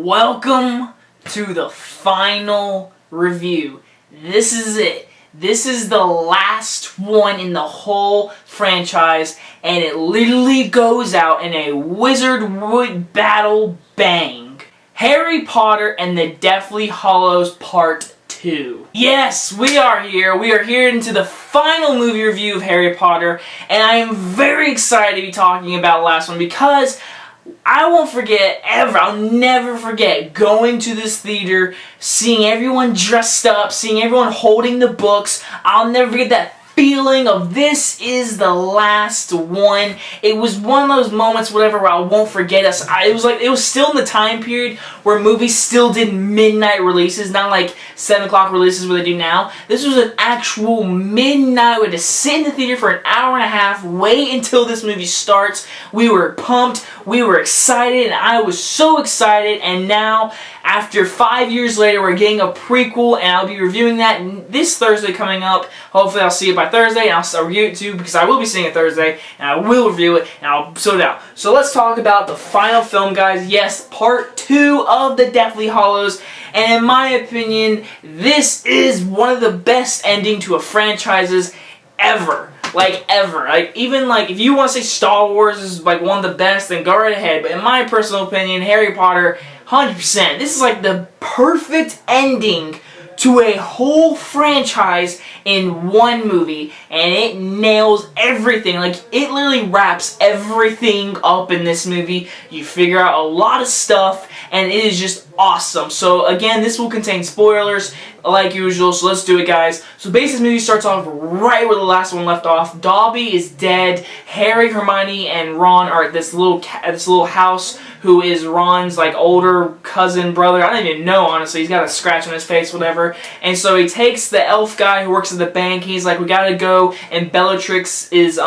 Welcome to the final review. This is it. This is the last one in the whole franchise, and it literally goes out in a Wizardwood battle bang. Harry Potter and the Deathly Hallows Part 2. Yes, we are here. We are here into the final movie review of Harry Potter, and I am very excited to be talking about the last one because I won't forget ever, I'll never forget going to this theater, seeing everyone dressed up, seeing everyone holding the books. I'll never forget that feeling of this is the last one. It was one of those moments, whatever, where I won't forget us. It was still in the time period where movies still did midnight releases, not like 7 o'clock releases where they do now. This was an actual midnight. We had to sit in the theater for an hour and a half, wait until this movie starts. We were pumped, we were excited, and I was so excited, and now, after 5 years later, we're getting a prequel, and I'll be reviewing that this Thursday coming up. Hopefully I'll see it by Thursday, and I'll review it too, because I will be seeing it Thursday, and I will review it, and I'll sort it out. So let's talk about the final film, guys. Yes, Part 2 of the Deathly Hallows, and in my opinion, this is one of the best ending to a franchises ever. Ever. Even if you want to say Star Wars is one of the best, then go right ahead. But in my personal opinion, Harry Potter, 100%. This is the perfect ending to a whole franchise in one movie, and it nails everything. It literally wraps everything up in this movie. You figure out a lot of stuff, and it is just awesome. So again, this will contain spoilers like usual, so let's do it, guys. So basically, this movie starts off right where the last one left off. Dobby is dead. Harry, Hermione, and Ron are at this little house, who is Ron's older cousin, brother. I don't even know, honestly. He's got a scratch on his face, whatever. And so he takes the elf guy who works at the bank. He's like, we gotta go, and Bellatrix is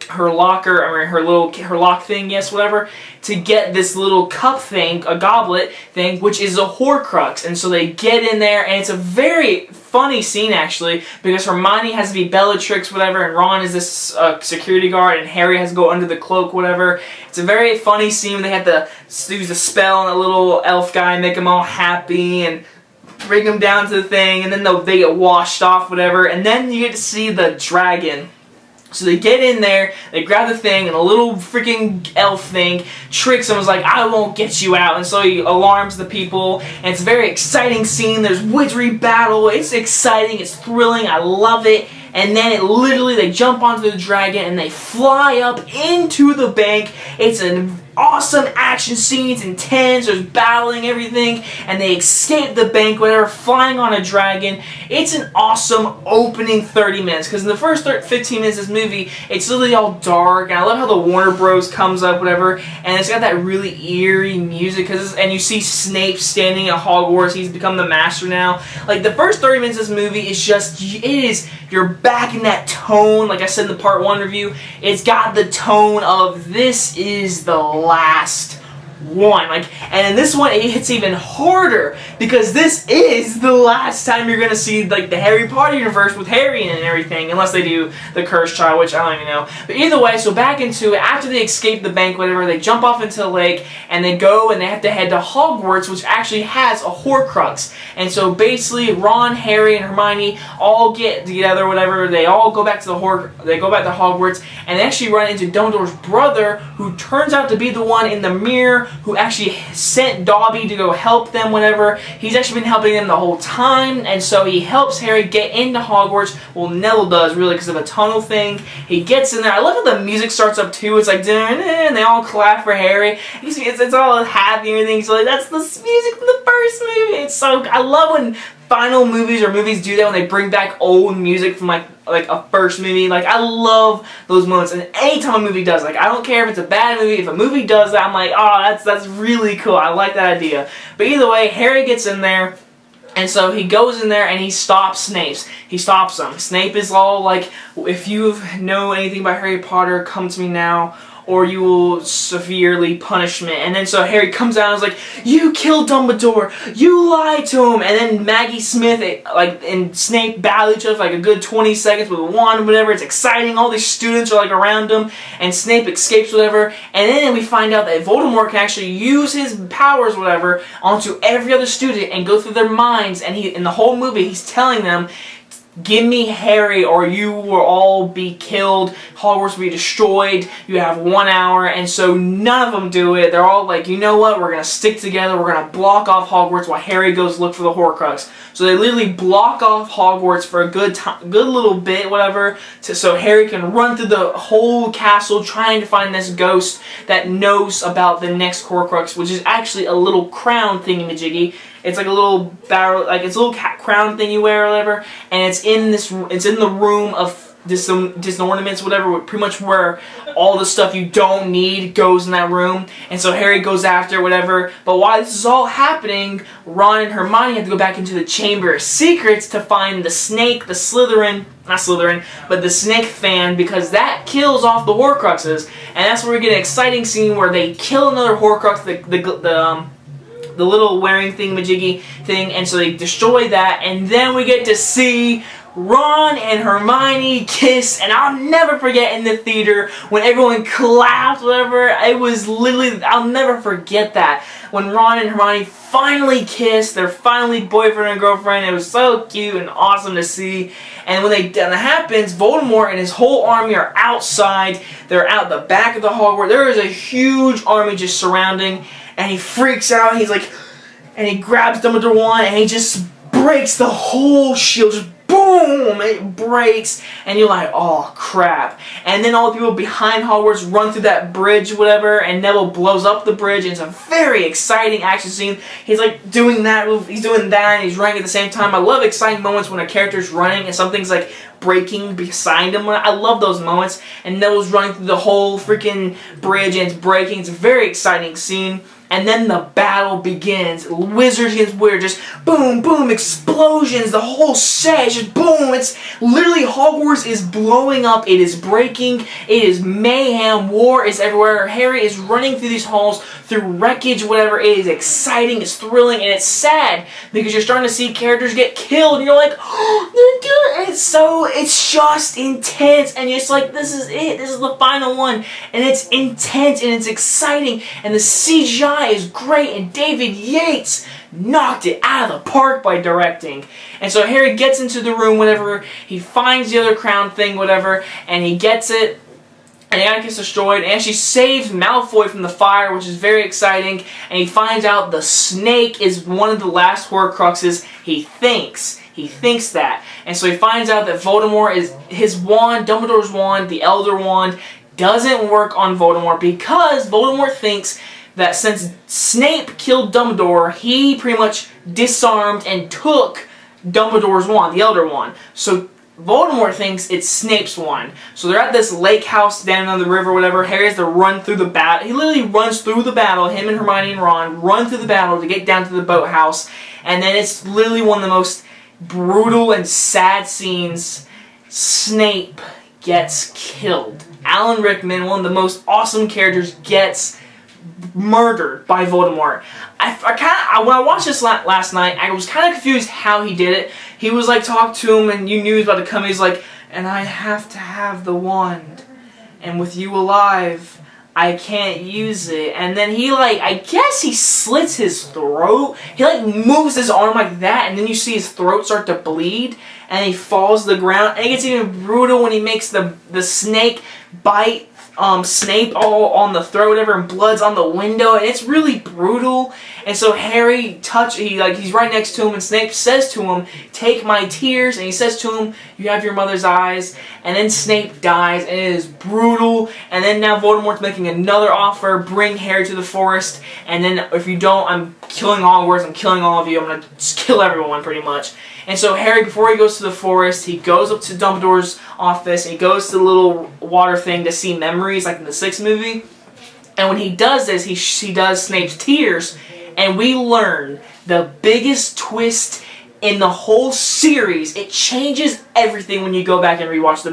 her locker, her lock thing, yes, whatever, to get this little cup thing, a goblet thing, which is a Horcrux. And so they get in there, and it's a very funny scene, actually, because Hermione has to be Bellatrix, whatever, and Ron is this security guard, and Harry has to go under the cloak, whatever. It's a very funny scene when they have to use a spell on a little elf guy and make him all happy, and bring him down to the thing, and then they get washed off, whatever, and then you get to see the dragon. So they get in there, they grab the thing, and a little freaking elf thing tricks him, was like, I won't get you out, and so he alarms the people, and it's a very exciting scene. There's wizardry battle, it's exciting, it's thrilling, I love it, and then they jump onto the dragon, and they fly up into the bank. It's an awesome action scene, it's intense, there's battling, everything, and they escape the bank, whatever, flying on a dragon. It's an awesome opening 30 minutes, because in the first 15 minutes of this movie, it's literally all dark, and I love how the Warner Bros. Comes up, whatever, and it's got that really eerie music, and you see Snape standing at Hogwarts. He's become the master now. The first 30 minutes of this movie is you're back in that tone, like I said in the Part 1 review. It's got the tone of this is the last one. And in this one, it hits even harder, because this is the last time you're gonna see the Harry Potter universe with Harry in it and everything, unless they do the Cursed Child, which I don't even know. But either way, so back into it, after they escape the bank, whatever, they jump off into the lake, and they go and they have to head to Hogwarts, which actually has a Horcrux. And so basically, Ron, Harry, and Hermione all get together, whatever. They all go back to Hogwarts, and they actually run into Dumbledore's brother, who turns out to be the one in the mirror who actually sent Dobby to go help them, whatever. He's actually been helping them the whole time, and so he helps Harry get into Hogwarts. Well, Neville does, really, because of a tunnel thing. He gets in there. I love how the music starts up, too. It's and they all clap for Harry. It's all happy and everything. So that's the music from the first movie. I love when final movies or movies do that, when they bring back old music from a first movie. I love those moments, and anytime a movie does, I don't care if it's a bad movie, if a movie does that, I'm like, oh, that's really cool, I like that idea. But either way, Harry gets in there, and so he goes in there and he stops Snape. He stops him. Snape is all if you know anything about Harry Potter, come to me now. or you will severely punishment. And then so Harry comes out and is like, you killed Dumbledore, you lied to him. And then Maggie Smith and Snape battle each other for like a good 20 seconds with a wand or whatever. It's exciting. All these students are like around him, and Snape escapes whatever. And then we find out that Voldemort can actually use his powers whatever onto every other student and go through their minds. And in the whole movie he's telling them, give me Harry or you will all be killed. Hogwarts will be destroyed. You have 1 hour. And so none of them do it. They're all like, you know what? We're going to stick together. We're going to block off Hogwarts while Harry goes look for the Horcrux. So they literally block off Hogwarts for a good little bit, whatever, so Harry can run through the whole castle trying to find this ghost that knows about the next Horcrux, which is actually a little crown thingy-majiggy. It's like a little barrel, like it's a little crown thing you wear or whatever, and it's in the room of disornaments, whatever, pretty much where all the stuff you don't need goes in that room. And so Harry goes after whatever. But while this is all happening, Ron and Hermione have to go back into the Chamber of Secrets to find the snake, the not Slytherin, but the snake fan, because that kills off the Horcruxes. And that's where we get an exciting scene where they kill another Horcrux, the little wearing thingamajiggy thing, and so they destroy that, and then we get to see Ron and Hermione kiss, and I'll never forget in the theater when everyone clapped, whatever. It was literally, I'll never forget that. When Ron and Hermione finally kissed, they're finally boyfriend and girlfriend. It was so cute and awesome to see. And when that happens, Voldemort and his whole army are outside. They're out the back of the Hogwarts. There is a huge army just surrounding, and he freaks out. He's like, and he grabs Dumbledore wand, and he just breaks the whole shield. Just boom! It breaks, and you're like, oh crap. And then all the people behind Hogwarts run through that bridge, whatever, and Neville blows up the bridge, and it's a very exciting action scene. He's like doing that, he's doing that, and he's running at the same time. I love exciting moments when a character's running and something's like breaking beside him. I love those moments. And Neville's running through the whole freaking bridge, and it's breaking. It's a very exciting scene. And then the battle begins. Wizards against wizards. Just boom, boom, explosions. The whole set. Just boom. It's literally Hogwarts is blowing up. It is breaking. It is mayhem. War is everywhere. Harry is running through these halls, through wreckage, whatever. It is exciting. It's thrilling. And it's sad because you're starting to see characters get killed. And you're like, oh, they're doing it. It's just intense. And it's like, this is it. This is the final one. And it's intense. And it's exciting. And the CGI is great, and David Yates knocked it out of the park by directing. And so Harry gets into the room, whatever, he finds the other crown thing, whatever, and he gets it, and the gets destroyed, and she saves Malfoy from the fire, which is very exciting, and he finds out the snake is one of the last Horcruxes. He thinks that. And so he finds out that Voldemort is his wand, Dumbledore's wand, the Elder Wand, doesn't work on Voldemort because Voldemort thinks that since Snape killed Dumbledore, he pretty much disarmed and took Dumbledore's wand, the Elder Wand. So Voldemort thinks it's Snape's wand. So they're at this lake house down on the river, whatever. Harry has to run through the battle. He literally runs through the battle. Him and Hermione and Ron run through the battle to get down to the boathouse. And then it's literally one of the most brutal and sad scenes. Snape gets killed. Alan Rickman, one of the most awesome characters, gets murdered by Voldemort. When I watched this last night, I was kind of confused how he did it. He was like talking to him, and you knew he was about to come. He's like, and I have to have the wand, and with you alive, I can't use it. And then he I guess he slits his throat. He moves his arm like that, and then you see his throat start to bleed, and he falls to the ground. And it gets even brutal when he makes the snake bite Snape all on the throat, whatever, and blood's on the window, and it's really brutal. And so Harry he's right next to him, and Snape says to him, "Take my tears," and he says to him, "You have your mother's eyes." And then Snape dies, and it is brutal. And then now Voldemort's making another offer: bring Harry to the forest, and then if you don't, I'm killing Hogwarts, I'm killing all of you, I'm gonna just kill everyone pretty much. And so Harry, before he goes to the forest, he goes up to Dumbledore's office, and he goes to the little water thing to see memories, like in the 6th movie. And when he does this, he does Snape's tears, and we learn the biggest twist in the whole series. It changes everything when you go back and rewatch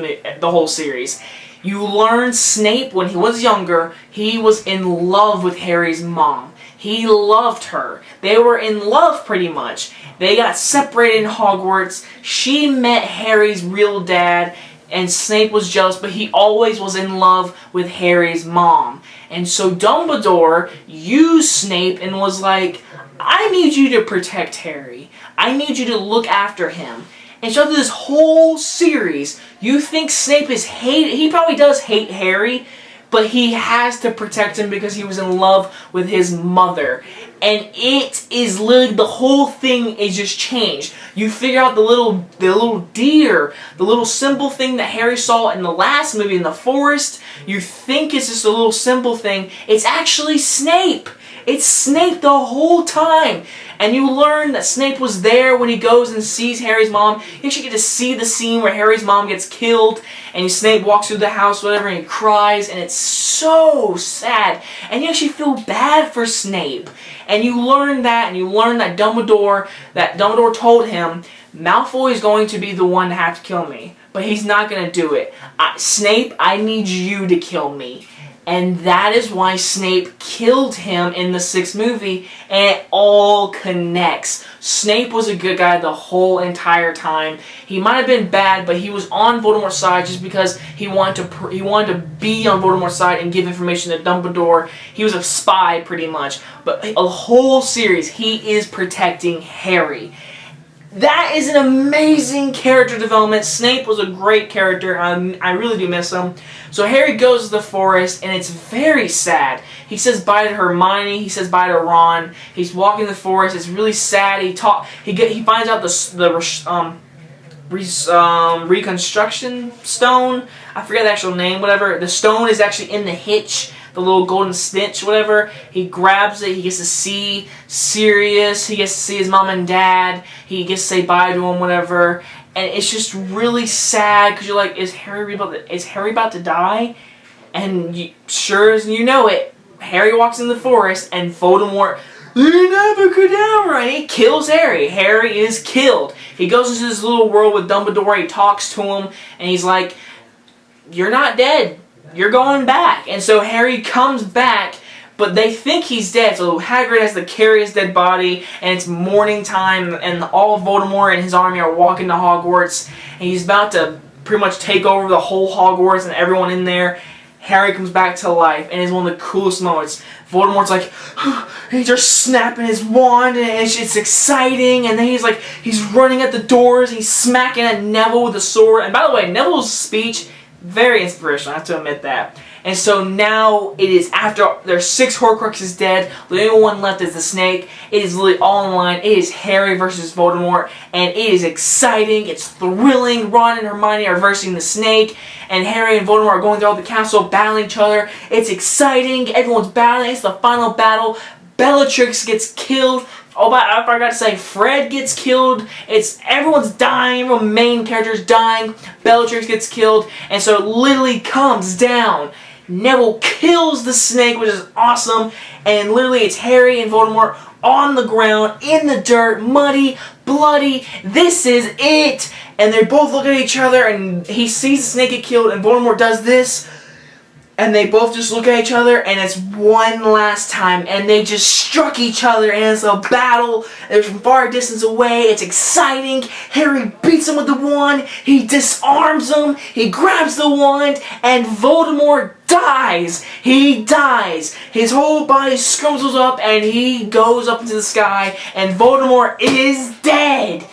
the whole series. You learn Snape, when he was younger, he was in love with Harry's mom. He loved her. They were in love pretty much. They got separated in Hogwarts. She met Harry's real dad, and Snape was jealous, but he always was in love with Harry's mom. And so Dumbledore used Snape and was like, I need you to protect Harry. I need you to look after him. And so through this whole series, you think Snape is hated. He probably does hate Harry, but he has to protect him because he was in love with his mother. And it is literally, the whole thing is just changed. You figure out the little deer, the little simple thing that Harry saw in the last movie in the forest. You think it's just a little simple thing. It's actually Snape. It's Snape the whole time. And you learn that Snape was there when he goes and sees Harry's mom. You actually get to see the scene where Harry's mom gets killed, and Snape walks through the house, whatever, and he cries, and it's so sad. And you actually feel bad for Snape. And you learn that, and you learn that Dumbledore told him, Malfoy is going to be the one to have to kill me, but he's not going to do it. Snape, I need you to kill me. And that is why Snape killed him in the 6th movie, and it all connects. Snape was a good guy the whole entire time. He might have been bad, but he was on Voldemort's side just because he wanted to be on Voldemort's side and give information to Dumbledore. He was a spy, pretty much. But a whole series, he is protecting Harry. That is an amazing character development. Snape was a great character. I really do miss him. So Harry goes to the forest, and it's very sad. He says bye to Hermione. He says bye to Ron. He's walking the forest. It's really sad. He finds out the reconstruction stone. I forget the actual name. Whatever. The stone is actually in the hitch. The little golden snitch, whatever. He grabs it. He gets to see Sirius. He gets to see his mom and dad. He gets to say bye to him, whatever. And it's just really sad because you're like, is Harry about to die? And sure as you know it, Harry walks in the forest and Voldemort, Abracadabra, and he kills Harry. Harry is killed. He goes into this little world with Dumbledore. He talks to him, and he's like, "You're not dead. You're going back." And so Harry comes back, but they think he's dead. So Hagrid has to carry his dead body, and it's morning time, and all of Voldemort and his army are walking to Hogwarts, and he's about to pretty much take over the whole Hogwarts and everyone in there. Harry comes back to life, and it's one of the coolest moments. Voldemort's like, he's just snapping his wand, and it's exciting, and then he's running at the doors, he's smacking at Neville with a sword. And by the way, Neville's speech, very inspirational, I have to admit that. And so now it is after there's 6 Horcruxes dead, the only one left is the snake. It is literally all in line. It is Harry versus Voldemort, and it is exciting. It's thrilling. Ron and Hermione are versing the snake, and Harry and Voldemort are going throughout the castle battling each other. It's exciting. Everyone's battling. It's the final battle. Bellatrix gets killed. Oh, I forgot to say, Fred gets killed. Everyone's dying. Everyone main character's dying. Bellatrix gets killed, and so it literally comes down. Neville kills the snake, which is awesome, and literally it's Harry and Voldemort on the ground, in the dirt, muddy, bloody. This is it! And they both look at each other, and he sees the snake get killed, and Voldemort does this, and they both just look at each other, and it's one last time, and they just struck each other, and it's a battle. They're from far distance away. It's exciting. Harry beats him with the wand. He disarms him. He grabs the wand, and Voldemort dies. He dies. His whole body scrumbles up, and he goes up into the sky, and Voldemort is dead.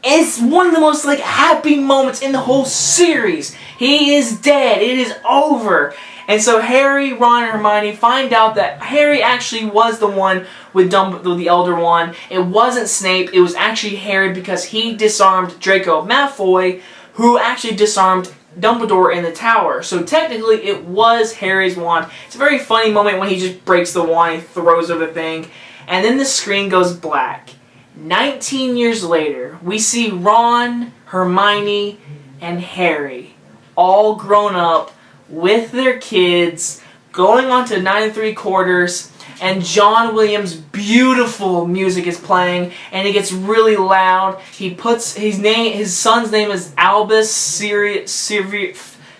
It's one of the most happy moments in the whole series. He is dead. It is over. And so Harry, Ron, and Hermione find out that Harry actually was the one with the Elder Wand. It wasn't Snape. It was actually Harry because he disarmed Draco Malfoy, who actually disarmed Dumbledore in the tower. So technically it was Harry's wand. It's a very funny moment when he just breaks the wand, he throws over the thing, and then the screen goes black. 19 years later, we see Ron, Hermione, and Harry all grown up with their kids, going on to 9 3/4, and John Williams' beautiful music is playing, and it gets really loud. He puts his son's name is Albus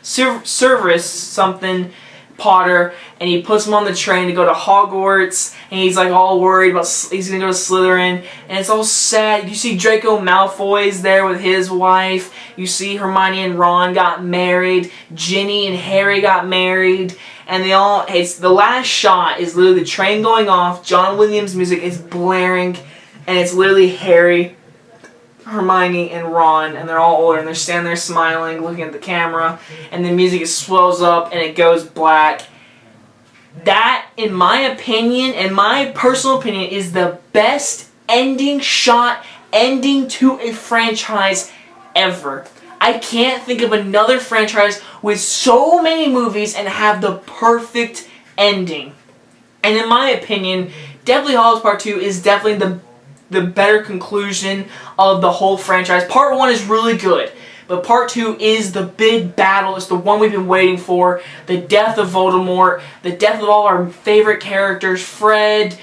Severus something Potter, and he puts him on the train to go to Hogwarts, and he's like all worried about he's gonna go to Slytherin, and it's all sad. You see Draco Malfoy's there with his wife. You see Hermione and Ron got married. Ginny and Harry got married, and they all. It's the last shot is literally the train going off. John Williams' music is blaring, and it's literally Harry, Hermione, and Ron, and they're all older, and they're standing there smiling, looking at the camera, and the music swells up, and it goes black. That, in my opinion, and my personal opinion, is the best ending to a franchise ever. I can't think of another franchise with so many movies and have the perfect ending. And in my opinion, definitely Hallows Part 2 is definitely the better conclusion of the whole franchise. Part 1 is really good, but Part 2 is the big battle. It's the one we've been waiting for. The death of Voldemort, the death of all our favorite characters, Fred,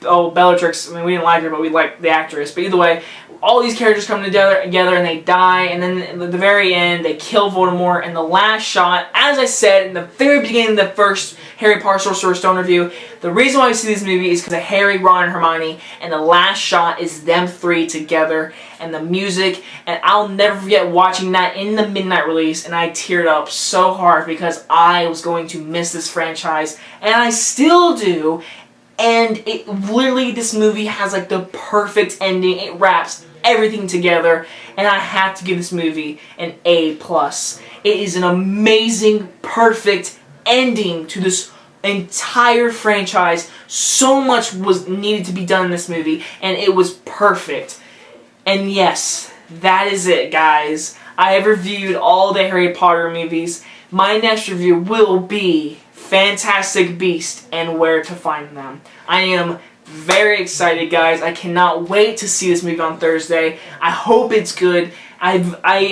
Bellatrix. I mean, we didn't like her, but we liked the actress. But either way, all these characters come together and they die, and then at the very end, they kill Voldemort, and the last shot, as I said in the very beginning of the first Harry Potter Sorcerer's Stone review, the reason why we see this movie is because of Harry, Ron, and Hermione, and the last shot is them three together, and the music, and I'll never forget watching that in the midnight release, and I teared up so hard because I was going to miss this franchise, and I still do. And it literally, this movie has like the perfect ending. It wraps everything together, and I have to give this movie an A+. It is an amazing, perfect ending to this entire franchise. So much was needed to be done in this movie, and it was perfect. And yes, that is it, guys. I have reviewed all the Harry Potter movies. My next review will be Fantastic Beasts and Where to Find Them. I am very excited, guys. I cannot wait to see this movie on Thursday. I hope it's good. I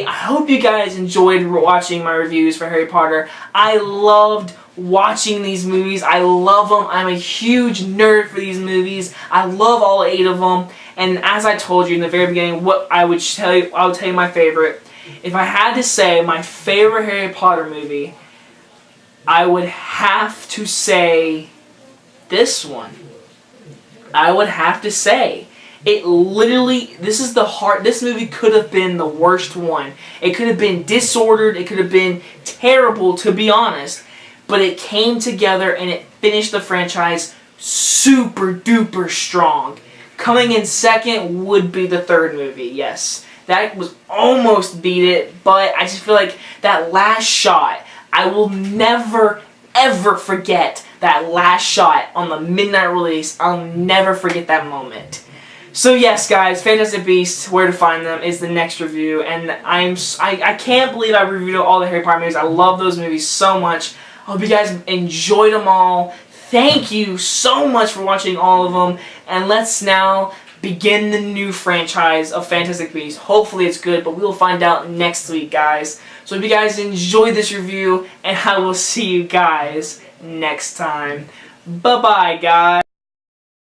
hope you guys enjoyed watching my reviews for Harry Potter. I loved watching these movies. I love them. I'm a huge nerd for these movies. I love all 8 of them. And as I told you in the very beginning, what I would tell you my favorite. If I had to say my favorite Harry Potter movie, I would have to say this one. I would have to say it literally, this movie could have been the worst one. It could have been disordered, it could have been terrible, to be honest, but it came together and it finished the franchise super duper strong. Coming in second would be the third movie, yes. That was almost beat it, but I just feel like that last shot, I will never ever forget that last shot on the midnight release. I'll never forget that moment. So yes, guys, Fantastic Beasts, Where to Find Them is the next review, and I can't believe I reviewed all the Harry Potter movies. I love those movies so much. I hope you guys enjoyed them all. Thank you so much for watching all of them, and let's now begin the new franchise of Fantastic Beasts. Hopefully it's good, but we will find out next week, guys. So if you guys enjoyed this review, and I will see you guys next time. Bye-bye, guys.